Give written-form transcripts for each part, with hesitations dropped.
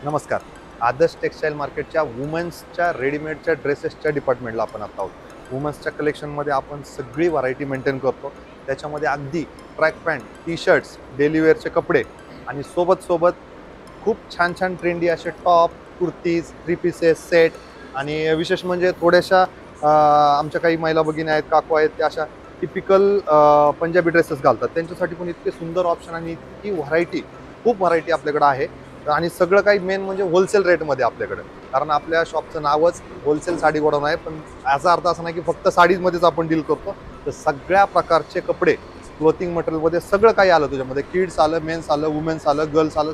नमस्कार. आदर्श टेक्सटाईल मार्केटच्या वुमन्सच्या रेडीमेडच्या ड्रेसेसच्या डिपार्टमेंटला आपण आता आहोत. वुमन्सच्या कलेक्शनमध्ये आपण सगळी व्हरायटी मेंटेन करतो. त्याच्यामध्ये अगदी track pant, T shirts, daily वेअरचे कपडे आणि सोबत खूप छान छान ट्रेंडी असे top, kurtis, three pieces, set आणि विशेष म्हणजे थोड्याशा आमच्या काही महिला भगिनी आहेत, काकू आहेत, त्या अशा टिपिकल पंजाबी ड्रेसेस घालतात. त्यांच्यासाठी पण इतके सुंदर ऑप्शन आणि इतकी व्हरायटी, खूप व्हरायटी आपल्याकडे आहे. आणि सगळं काही मेन म्हणजे होलसेल रेटमध्ये आपल्याकडे, कारण आपल्या शॉपचं नावच होलसेल साडी गोडाऊन आहे. पण याचा अर्थ असा नाही की फक्त साडीजमध्येच आपण डील करतो. तर सगळ्या प्रकारचे कपडे, क्लोथिंग मटेरियलमध्ये सगळं काही आलं. त्याच्यामध्ये किड्स आलं, मेन्स आलं, वुमेन्स आलं, गर्ल्स आलं,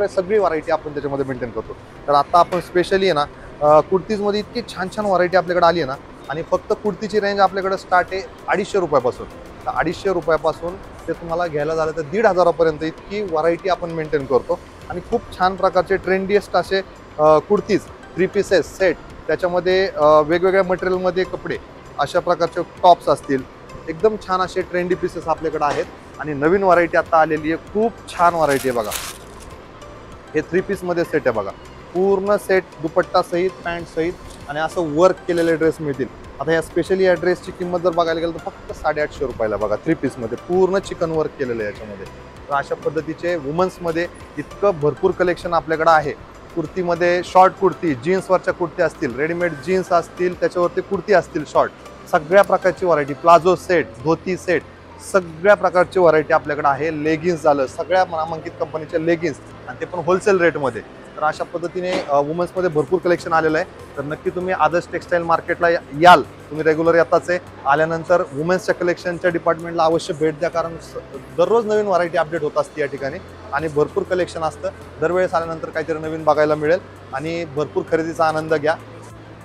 सगळी व्हरायटी आपण त्याच्यामध्ये मेंटेन करतो. तर आता आपण स्पेशली आहे ना, कुर्तीजमध्ये इतकी छान छान व्हरायटी आपल्याकडे आली आहे ना. आणि फक्त कुर्तीची रेंज आपल्याकडे स्टार्ट आहे 250 रुपयापासून. तर 250 रुपयापासून ते तुम्हाला घ्यायला झालं तर 1500 इतकी व्हरायटी आपण मेंटेन करतो. आणि खूप छान प्रकारचे ट्रेंडिएस्ट असे कुर्तीज, थ्री पीसेस, सेट, त्याच्यामध्ये वेगवेगळ्या मटेरियलमध्ये कपडे, अशा प्रकारचे टॉप्स असतील, एकदम छान असे ट्रेंडी पीसेस आपल्याकडे आहेत. आणि नवीन व्हरायटी आता आलेली आहे, खूप छान व्हरायटी आहे बघा. हे थ्री पीसमध्ये सेट आहे बघा, पूर्ण सेट दुपट्टा सहित, पॅन्ट सहित आणि असं वर्क केलेले ड्रेस मिळतील. आता या स्पेशली या ड्रेसची किंमत जर बघायला गेलं तर फक्त 850 रुपयाला बघा. थ्री पीसमध्ये पूर्ण चिकन वर्क केलेलं आहे याच्यामध्ये. तर अशा पद्धतीचे वुमन्समध्ये इतकं भरपूर कलेक्शन आपल्याकडे आहे. कुर्तीमध्ये शॉर्ट कुर्ती, जीन्सवरच्या कुर्ती असतील, रेडीमेड जीन्स असतील, त्याच्यावरती कुर्ती असतील शॉर्ट, सगळ्या प्रकारची व्हरायटी, प्लाझो सेट, धोती सेट, सगळ्या प्रकारची व्हरायटी आपल्याकडे आहे. लेगिन्स झालं, सगळ्या नामांकित कंपनीचे लेगिन्स, आणि ते पण होलसेल रेटमध्ये. तर अशा पद्धतीने वुमन्समध्ये भरपूर कलेक्शन आलेलं आहे. तर नक्की तुम्ही आदर्श टेक्सटाईल मार्केटला याल. तुम्ही रेग्युलर येताच आहे. आल्यानंतर वुमेन्सच्या कलेक्शनच्या डिपार्टमेंटला अवश्य भेट द्या, कारण दररोज नवीन व्हरायटी अपडेट होत असते या ठिकाणी आणि भरपूर कलेक्शन असतं. दरवेळेस आल्यानंतर काहीतरी नवीन बघायला मिळेल आणि भरपूर खरेदीचा आनंद घ्या.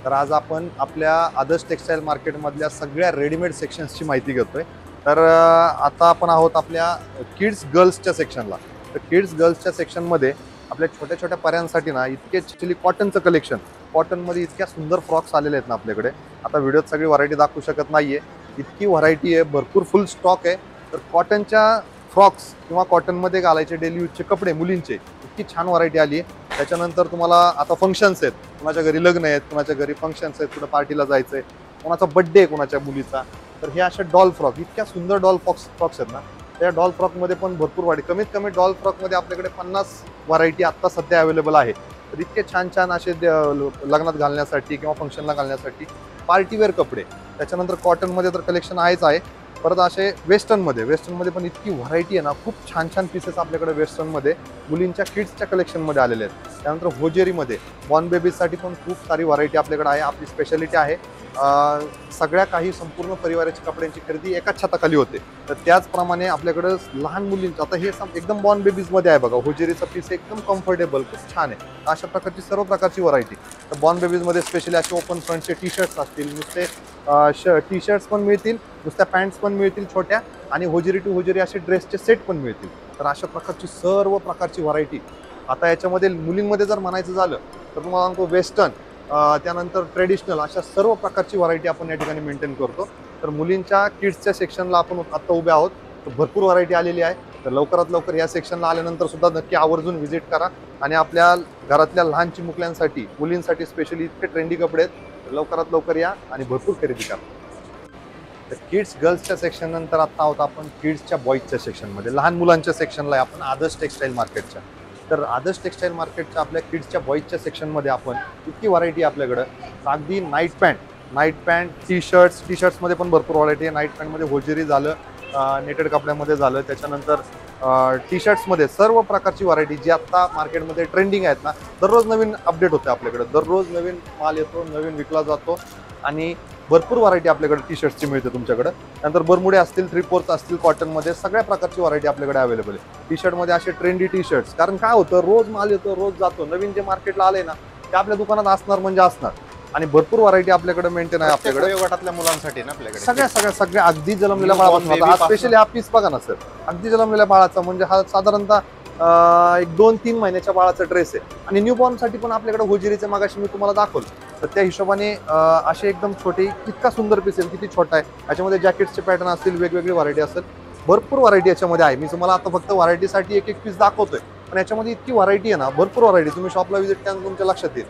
तर आज आपण आपल्या आदर्श टेक्सटाईल मार्केटमधल्या सगळ्या रेडीमेड सेक्शन्सची माहिती घेतोय. तर आता आपण आहोत आपल्या किड्स गर्ल्सच्या सेक्शनला. तर किड्स गर्ल्सच्या सेक्शनमध्ये आपल्या छोट्या छोट्या पर्यांसाठी ना इतके ॲक्च्युली कॉटनचं कलेक्शन, कॉटनमध्ये इतक्या सुंदर फ्रॉक्स आलेले आहेत ना आपल्याकडे. आता व्हिडिओत सगळी व्हरायटी दाखवू शकत नाही आहे, इतकी व्हरायटी आहे, भरपूर फुल स्टॉक आहे. तर कॉटनच्या फ्रॉक्स किंवा कॉटनमध्ये घालायचे डेली यूजचे कपडे मुलींचे इतकी छान व्हरायटी आली आहे. त्याच्यानंतर तुम्हाला आता फंक्शन्स आहेत, कुणाच्या घरी लग्न आहेत, कुणाच्या घरी फंक्शन्स आहेत, कुठं पार्टीला जायचं आहे, कुणाचा बड्डे आहे कुणाच्या मुलीचा, तर हे अशा डॉल फ्रॉक, इतक्या सुंदर डॉल फ्रॉक्स आहेत ना. त्या डॉल फ्रॉकमध्ये पण भरपूर व्हरायटी, कमीत कमी डॉल फ्रॉकमध्ये आपल्याकडे 50 व्हरायटी आत्ता सध्या अवेलेबल आहे. तर इतके छान छान असे लग्नात घालण्यासाठी किंवा फंक्शनला घालण्यासाठी पार्टीवेअर कपडे. त्याच्यानंतर कॉटनमध्ये तर कलेक्शन आहेच आहे. परत असे वेस्टर्नमध्ये पण इतकी व्हरायटी आहे ना, खूप छान छान पीसेस आपल्याकडे वेस्टर्नमध्ये मुलींच्या किड्सच्या कलेक्शनमध्ये आलेले आहेत. त्यानंतर होजेरीमध्ये बॉर्न बेबीजसाठी पण खूप सारी व्हरायटी आपल्याकडे आहे. आपली स्पेशालिटी आहे सगळ्या काही संपूर्ण परिवाराची कपड्यांची खरेदी एकाच छताखाली होते. तर त्याचप्रमाणे आपल्याकडं लहान मुलींचं आता हे एकदम बॉर्न बेबीजमध्ये आहे बघा. होजेरीचा पीस एकदम कम्फर्टेबल, खूप छान आहे. अशा प्रकारची सर्व प्रकारची व्हरायटी. तर बॉर्न बेबीजमध्ये स्पेशली असे ओपन फ्रंटचे टी शर्ट्स असतील, नुसते टी शर्ट्स पण मिळतील, नुसत्या पॅन्ट्स पण मिळतील छोट्या, आणि होजेरी टू होजेरी असे ड्रेसचे सेट पण मिळतील. तर अशा प्रकारची सर्व प्रकारची व्हरायटी. आता याच्यामध्ये मुलींमध्ये जर म्हणायचं झालं तर तुम्हाला सांगतो वेस्टर्न, त्यानंतर ट्रेडिशनल, अशा सर्व प्रकारची व्हरायटी आपण या ठिकाणी मेंटेन करतो. तर मुलींच्या किड्सच्या सेक्शनला आपण आत्ता उभे आहोत. तर भरपूर व्हरायटी आलेली आहे. तर लवकरात लवकर या सेक्शनला आल्यानंतर सुद्धा नक्की आवर्जून व्हिजिट करा. आणि आपल्या घरातल्या लहान चिमुकल्यांसाठी, मुलींसाठी स्पेशली इतके ट्रेंडी कपडे आहेत. लवकरात लवकर या आणि भरपूर खरेदी करा. तर किड्स गर्ल्सच्या सेक्शन नंतर आता आहोत आपण किड्सच्या बॉईजच्या सेक्शनमध्ये, लहान मुलांच्या सेक्शनला आहे आपण आदर्श टेक्सटाईल मार्केटच्या. तर आदर्श टेक्सटाईल मार्केटच्या आपल्या किड्सच्या बॉईजच्या सेक्शनमध्ये आपण इतकी व्हरायटी आपल्याकडं, अगदी नाईट पॅन्ट, टी शर्ट्समध्ये पण भरपूर व्हरायटी आहे. नाईट पॅन्टमध्ये होजेरी झालं, नेटेड कपड्यामध्ये झालं, त्याच्यानंतर टी शर्ट्समध्ये सर्व प्रकारची व्हरायटी जी आत्ता मार्केटमध्ये ट्रेंडिंग आहेत ना. दररोज नवीन अपडेट होते आपल्याकडे, दररोज नवीन माल येतो, नवीन विकला जातो आणि भरपूर व्हरायटी आपल्याकडे टी शर्ट्सची मिळते तुमच्याकडे. त्यानंतर बरमुडे असतील, 3/4 असतील, कॉटनमध्ये सगळ्या प्रकारची व्हरायटी आपल्याकडे अवेलेबल आहे. टी शर्टमध्ये असे ट्रेंडी टी शर्ट्स, कारण काय होतं, रोज माल येतो, रोज जातो. नवीन जे मार्केटला आलंय ना ते आपल्या दुकानात असणार म्हणजे असणार. आणि भरपूर व्हरायटी आपल्याकडे मेंटेन आहे. आपल्याकडे गटातल्या मुलांसाठी ना आपल्याकडे सगळ्या अगदी जन्मलेल्या बाळापासून, स्पेशली हा पीस बघा ना सर, अगदी जन्मलेल्या बाळाचा, म्हणजे हा साधारणतः एक 2-3 महिन्याच्या बाळाचा ड्रेस आहे. आणि न्यूबॉर्नसाठी पण आपल्याकडे होजेरीचे मागाशी मी तुम्हाला दाखवलं. तर त्या हिशोबाने असे एकदम छोटे, इतका सुंदर पीस आहे, किती छोटा आहे. याच्यामध्ये जॅकेट्सचे पॅटर्न असतील, वेगवेगळी व्हरायटी असेल, भरपूर व्हरायटी याच्यामध्ये आहे. मी तुम्हाला आता फक्त व्हरायटीसाठी एक एक पीस दाखवतोय. पण याच्यामध्ये इतकी व्हरायटी आहे ना, भरपूर व्हरायटी. तुम्ही शॉपला व्हिजिट केल्यानंतर तुमच्या लक्षात येईल.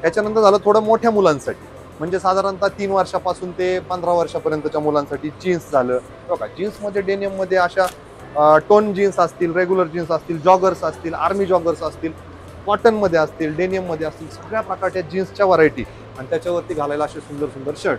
याच्यानंतर झालं थोडं मोठ्या मुलांसाठी, म्हणजे साधारणतः 3 वर्षापासून ते 15 वर्षापर्यंतच्या मुलांसाठी जीन्स झालं बघा. जीन्समध्ये डेनियममध्ये अशा टोन जीन्स असतील, रेग्युलर जीन्स असतील, जॉगर्स असतील, आर्मी जॉगर्स असतील, कॉटनमध्ये असतील, डेनियममध्ये असतील, सगळ्या प्रकारच्या जीन्सच्या व्हरायटी. आणि त्याच्यावरती घालायला असे सुंदर सुंदर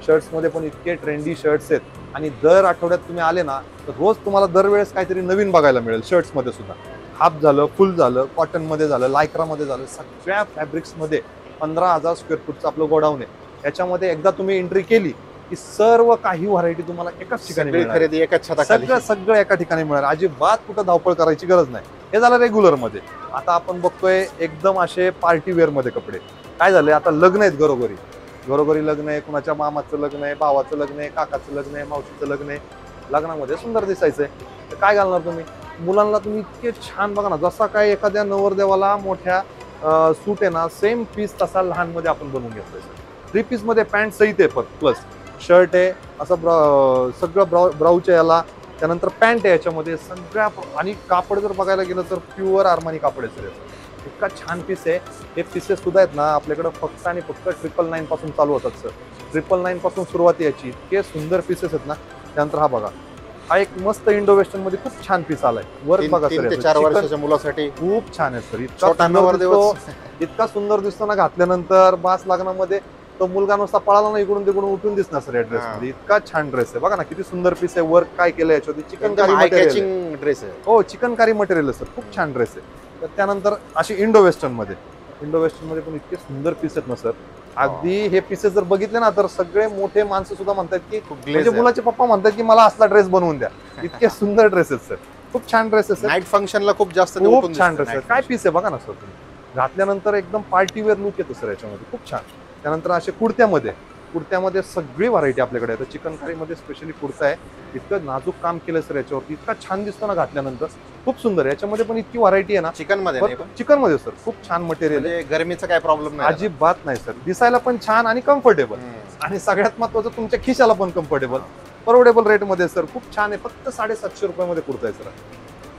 शर्ट्समध्ये पण इतके ट्रेंडी शर्ट्स आहेत. आणि दर आठवड्यात तुम्ही आले ना तर रोज तुम्हाला दरवेळेस काहीतरी नवीन बघायला मिळेल. शर्ट्समध्ये सुद्धा हाफ झालं, फुल झालं, कॉटनमध्ये झालं, लायक्रामध्ये झालं, सगळ्या फॅब्रिक्समध्ये 15,000 स्क्वेअर फूटचं आपलं गोडाऊन आहे. याच्यामध्ये एकदा तुम्ही एंट्री केली की सर्व काही व्हरायटी तुम्हाला एकाच ठिकाणी मिळणार. खरेदी एकाच छताखाली, सगळं एका ठिकाणी मिळणार. अजिबात कुठं धावपळ करायची गरज नाही. हे झालं रेग्युलर मध्ये. आता आपण बघतोय एकदम असे पार्टी वेअर मध्ये कपडे. काय झाले, आता लग्न आहेत, घरोघरी लग्न आहे, कुणाच्या मामाचं लग्न आहे, भावाचं लग्न आहे, काकाचं लग्न आहे, मावशीचं लग्न आहे. लग्नामध्ये सुंदर दिसायचंय तर काय घालणार तुम्ही? मुलांना तुम्ही इतके छान बघा ना, जसा काय एखाद्या नवरदेवाला मोठ्या सूट आहे ना, सेम पीस तसा लहान मध्ये आपण बनवून घेतोय. 3 पीस मध्ये पॅन्ट सहित आहे, प्लस शर्ट आहे असं सगळं ब्राऊच्या याला. त्यानंतर पॅन्ट आहे याच्यामध्ये सगळ्या. आणि कापड जर बघायला गेलं तर प्युअर आर्मानी कापड आहे सर. इतका छान पीस आहे. हे पीसेस सुद्धा आहेत ना आपल्याकडे फक्त आणि फक्त 999 पासून चालू होतात सर. 999 पासून सुरुवात याची. इतके सुंदर पीसेस आहेत ना. त्यानंतर हा बघा, हा एक मस्त इंडो वेस्टर्न मध्ये खूप छान पीस आलाय. वर्क बघा सर, 3 ते 4 वर्षाच्या मुलासाठी खूप छान आहे सर. इतका सुंदर दिसतो ना घातल्यानंतर. बास लग्नामध्ये तो मुलगा नुसता पळाला ना इकडून तिकडून उठून दिसणार सर या ड्रेस मध्ये. इतका छान ड्रेस आहे बघा ना, किती सुंदर पीस आहे. वर्क काय केलं याच्यावरती, चिकनकारी मटेरियल ड्रेस आहे. हो, चिकनकारी मटेरियल आहे सर. खूप छान ड्रेस आहे. तर त्यानंतर अशी इंडो वेस्टर्न मध्ये पण इतके सुंदर पीस आहेत ना सर. अगदी हे पीसेस जर बघितले ना तर सगळे मोठे माणसं सुद्धा म्हणतात की, म्हणजे मुलाचे पप्पा म्हणतात की मला असला ड्रेस बनवून द्या. इतके सुंदर ड्रेस आहेत सर. खूप छान ड्रेस आहे सर. नाईट फंक्शनला खूप जास्त खूप छान ड्रेस आहे. काय पीस आहे बघा ना सर. तुम्ही घातल्यानंतर एकदम पार्टी वेअर लुक येतो सर याच्यामध्ये. खूप छान. त्यानंतर असे कुर्त्यामध्ये सगळी व्हरायटी आपल्याकडे आहे. चिकनकारीमध्ये स्पेशली कुर्ता आहे. इतकं नाजूक काम केलं सर याच्यावरती. इतका छान दिसतो ना घातल्यानंतर. खूप सुंदर. याच्यामध्ये पण इतकी व्हरायटी आहे ना. चिकनमध्ये सर खूप छान मटेरियल आहे. गरमीचा काय प्रॉब्लेम नाही, अजिबात नाही सर. दिसायला पण छान आणि कम्फर्टेबल. आणि सगळ्यात महत्वाचं तुमच्या खिशाला पण कम्फर्टेबल. परवडेबल रेट मध्ये सर. खूप छान आहे. फक्त 750 रुपयामध्ये कुर्ता आहे सर.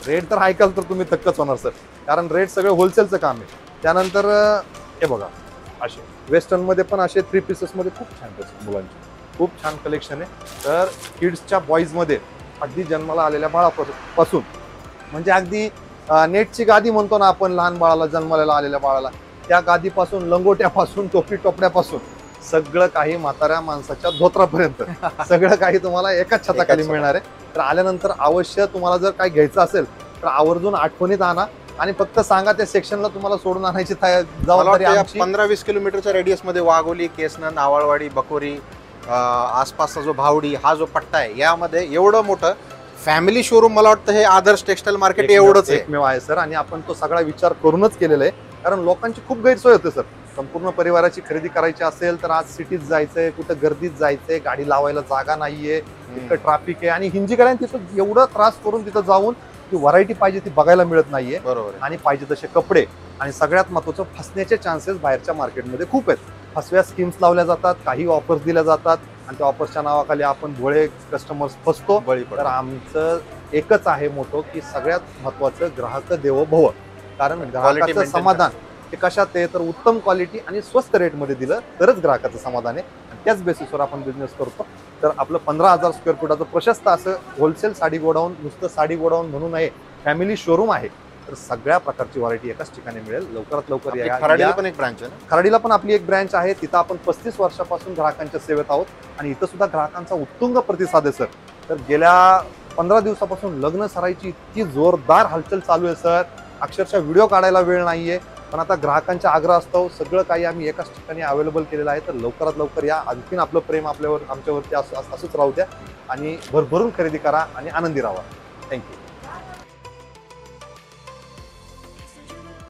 रेट तर ऐकाल तर तुम्ही थक्कच होणार सर, कारण रेट सगळं होलसेलचं काम आहे. त्यानंतर हे बघा, असे वेस्टर्न मध्ये पण असे 3 पीसेस मध्ये खूप छान ड्रेस मुलांचे. खूप छान कलेक्शन आहे. तर किड्सच्या बॉईज मध्ये अगदी जन्माला आलेल्या बाळापासून, म्हणजे अगदी नेटची गादी म्हणतो ना आपण लहान बाळाला, जन्माला आलेल्या बाळाला, त्या गादीपासून, लंगोट्यापासून, टोपड्यापासून सगळं काही म्हाताऱ्या माणसाच्या धोत्रापर्यंत सगळं काही तुम्हाला एकाच छताखाली मिळणार आहे. तर आल्यानंतर अवश्य तुम्हाला जर काही घ्यायचं असेल तर आवर्जून आठवणीत आणा आणि फक्त सांगा त्या सेक्शनला तुम्हाला सोडून आणायची जबाबदारी आमची. 15-20 किलोमीटरच्या रेडियस मध्ये वाघोली, केसनंद, आवळवाडी, बकोरी, आसपासचा जो भावडी हा जो पट्टा आहे, यामध्ये एवढं मोठं फॅमिली शोरूम मला वाटतं हे आदर्श टेक्सटाईल मार्केट एवढंच एकमेव आहे सर. आणि आपण तो सगळा विचार करूनच केलेला आहे, कारण लोकांची खूप गैरसोय होते सर. संपूर्ण परिवाराची खरेदी करायची असेल तर आज सिटीत जायचंय, कुठं गर्दीत जायचंय, गाडी लावायला जागा नाहीये, इतकं ट्रॅफिक आहे, आणि हिंजीकरांनी तिथं एवढं त्रास करून तिथं जाऊन ती व्हरायटी पाहिजे ती बघायला मिळत नाहीये. बरोबर. आणि पाहिजे तसे कपडे. आणि सगळ्यात महत्त्वाचं, फसण्याचे चान्सेस बाहेरच्या मार्केटमध्ये खूप आहेत. फसव्या स्कीम्स लावल्या जातात, काही ऑफर्स दिल्या जातात, आणि त्या ऑफर्सच्या नावाखाली आपण भोळे कस्टमर्स फसतो. तर आमचं एकच आहे मोठं की सगळ्यात महत्त्वाचं ग्राहक देवो भव. कारण ग्राहकाचं समाधान हे कशात आहे तर उत्तम क्वालिटी आणि स्वस्त रेटमध्ये दिलं तरच ग्राहकाचं समाधान आहे. आणि त्याच बेसिसवर आपण बिझनेस करतो. तर आपलं 15,000 स्क्वेअर फुटाचं प्रशस्त असं होलसेल साडी गोडाऊन, नुसतं साडी गोडाऊन म्हणून आहे, फॅमिली शोरूम आहे. तर सगळ्या प्रकारची व्हरायटी एकाच ठिकाणी मिळेल. लवकरात लवकर या. खराडीला पण एक ब्रांच आहे ना? खराडीला पण आपली एक ब्रँच आहे. तिथं आपण 35 वर्षापासून ग्राहकांच्या सेवेत आहोत, आणि इथं सुद्धा ग्राहकांचा उत्तुंग प्रतिसाद आहे सर. तर गेल्या 15 दिवसापासून लग्न सराईची इतकी जोरदार हालचाल चालू आहे सर, अक्षरशः व्हिडिओ काढायला वेळ नाहीये. पण आता ग्राहकांच्या आग्रह असतो, सगळं काही आम्ही एकाच ठिकाणी अवेलेबल केलेलं आहे. तर लवकरात लवकर या. आणखीन आपलं प्रेम आमच्यावरती असंच राहू द्या, आणि भरभरून खरेदी करा आणि आनंदी राहा. थँक्यू.